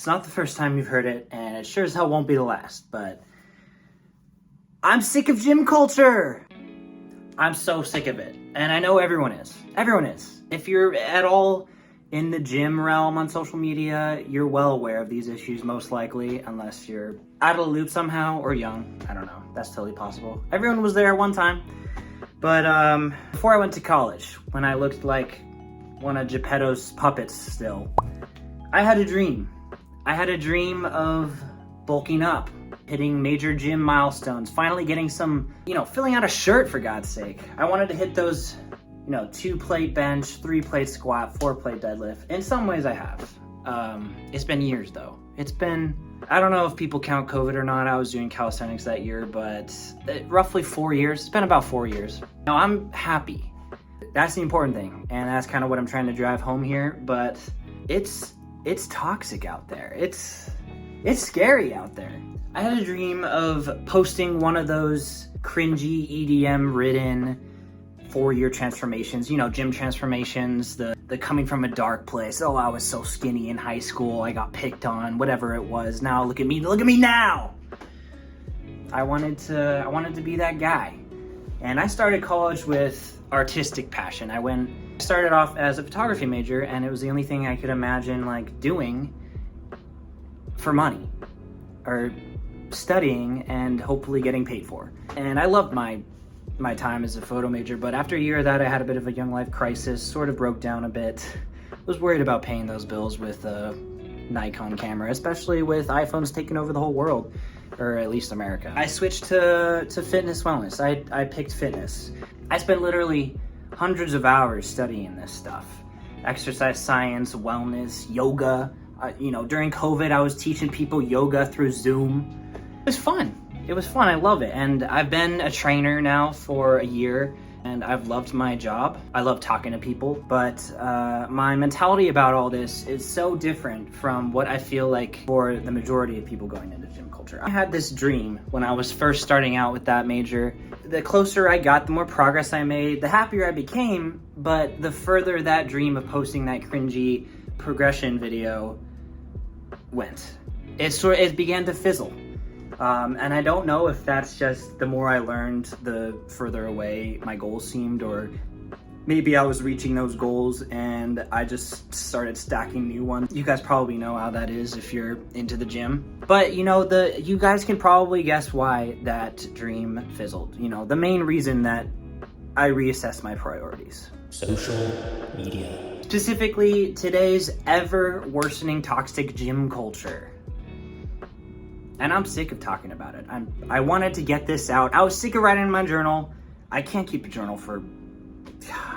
It's not the first time you've heard it, and it sure as hell won't be the last, but I'm sick of gym culture. I'm so sick of it. And I know everyone is. Everyone is. If you're at all in the gym realm on social media, you're well aware of these issues, most likely, unless you're out of the loop somehow or young. I don't know. That's totally possible. Everyone was there at one time. But before I went to college, when I looked like one of Geppetto's puppets still, I had a dream. I had a dream of bulking up, hitting major gym milestones, finally getting some, filling out a shirt, for God's sake. I wanted to hit those, 2-plate bench, 3-plate squat, 4-plate deadlift. In some ways I have. It's been years though. I don't know if people count COVID or not. I was doing calisthenics that year, but roughly 4 years. It's been about 4 years. Now I'm happy. That's the important thing. And that's kind of what I'm trying to drive home here, but it's toxic out there. It's scary out there. I had a dream of posting one of those cringy EDM ridden 4-year transformations, gym transformations, the coming from a dark place. Oh, I was so skinny in high school. I got picked on, whatever it was. Now look at me now. I wanted to be that guy. And I started college with artistic passion. I started off as a photography major, and it was the only thing I could imagine doing for money or studying and hopefully getting paid for. And I loved my time as a photo major, but after a year of that, I had a bit of a young life crisis, sort of broke down a bit. Was worried about paying those bills with a Nikon camera, especially with iPhones taking over the whole world, or at least America. I switched to fitness wellness. I picked fitness. I spent literally hundreds of hours studying this stuff. Exercise science, wellness, yoga. During COVID, I was teaching people yoga through Zoom. It was fun. I love it. And I've been a trainer now for a year, and I've loved my job. I love talking to people, but my mentality about all this is so different from what I feel like for the majority of people going into gym culture. I had this dream when I was first starting out with that major. The closer I got, the more progress I made, the happier I became, but the further that dream of posting that cringy progression video went. It began to fizzle. And I don't know if that's just the more I learned, the further away my goals seemed, or maybe I was reaching those goals and I just started stacking new ones. You guys probably know how that is if you're into the gym. But you guys can probably guess why that dream fizzled. The main reason that I reassessed my priorities. Social media. Specifically, today's ever worsening toxic gym culture. And I'm sick of talking about it. I wanted to get this out. I was sick of writing in my journal. I can't keep a journal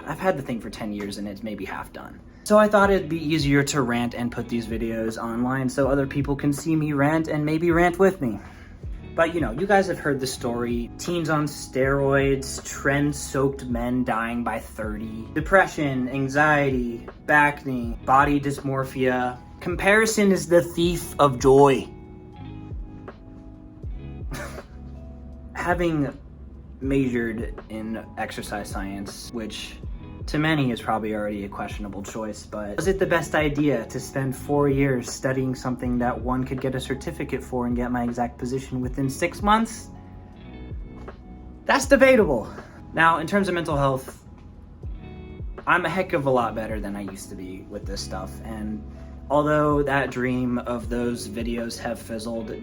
I've had the thing for 10 years and it's maybe half done. So I thought it'd be easier to rant and put these videos online so other people can see me rant and maybe rant with me. But you guys have heard the story. Teens on steroids, trend-soaked men dying by 30, depression, anxiety, back knee, body dysmorphia. Comparison is the thief of joy. Having majored in exercise science, which to many is probably already a questionable choice, but was it the best idea to spend 4 years studying something that one could get a certificate for and get my exact position within 6 months? That's debatable. Now, in terms of mental health, I'm a heck of a lot better than I used to be with this stuff, and although that dream of those videos have fizzled,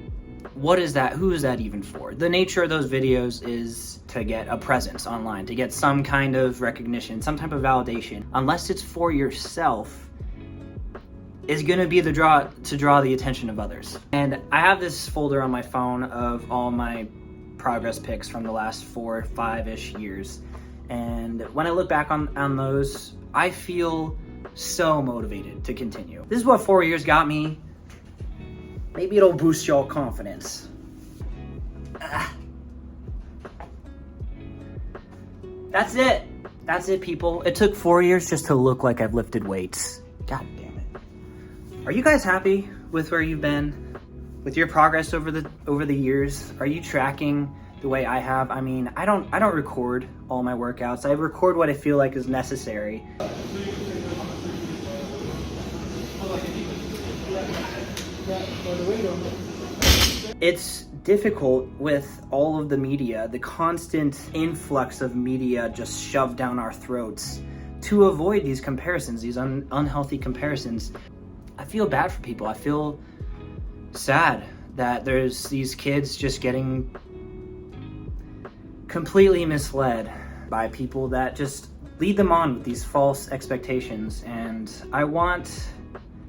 what is that? Who is that even for? The nature of those videos is to get a presence online, to get some kind of recognition, some type of validation. Unless it's for yourself, is gonna be to draw the attention of others. And I have this folder on my phone of all my progress pics from the last 4 or 5-ish years. And when I look back on those, I feel so motivated to continue. This is what 4 years got me. Maybe it'll boost your confidence. That's it, people. It took 4 years just to look like I've lifted weights. God damn it. Are you guys happy with where you've been? With your progress over the years? Are you tracking the way I have? I mean, I don't record all my workouts. I record what I feel like is necessary. It's difficult with all of the media, the constant influx of media just shoved down our throats, to avoid these comparisons, these unhealthy comparisons. I feel bad for people. I feel sad that there's these kids just getting completely misled by people that just lead them on with these false expectations. And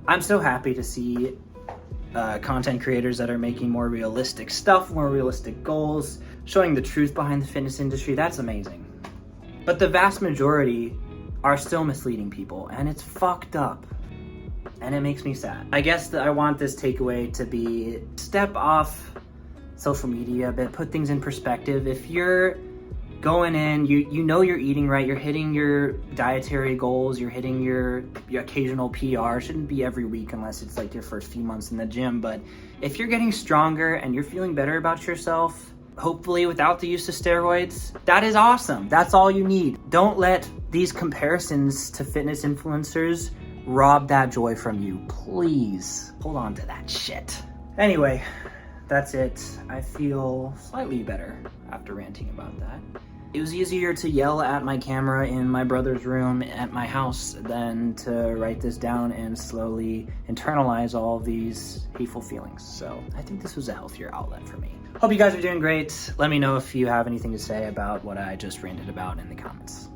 I'm so happy to see content creators that are making more realistic stuff, more realistic goals, showing the truth behind the fitness industry. That's amazing. But the vast majority are still misleading people, and it's fucked up. And it makes me sad. I guess that I want this takeaway to be step off social media a bit, put things in perspective. If you're going in, you know you're eating right, you're hitting your dietary goals, you're hitting your occasional PR. Shouldn't be every week unless it's like your first few months in the gym. But if you're getting stronger and you're feeling better about yourself, hopefully without the use of steroids, that is awesome. That's all you need. Don't let these comparisons to fitness influencers rob that joy from you. Please hold on to that shit. Anyway, that's it. I feel slightly better after ranting about that. It was easier to yell at my camera in my brother's room at my house than to write this down and slowly internalize all of these hateful feelings. So I think this was a healthier outlet for me. Hope you guys are doing great. Let me know if you have anything to say about what I just ranted about in the comments.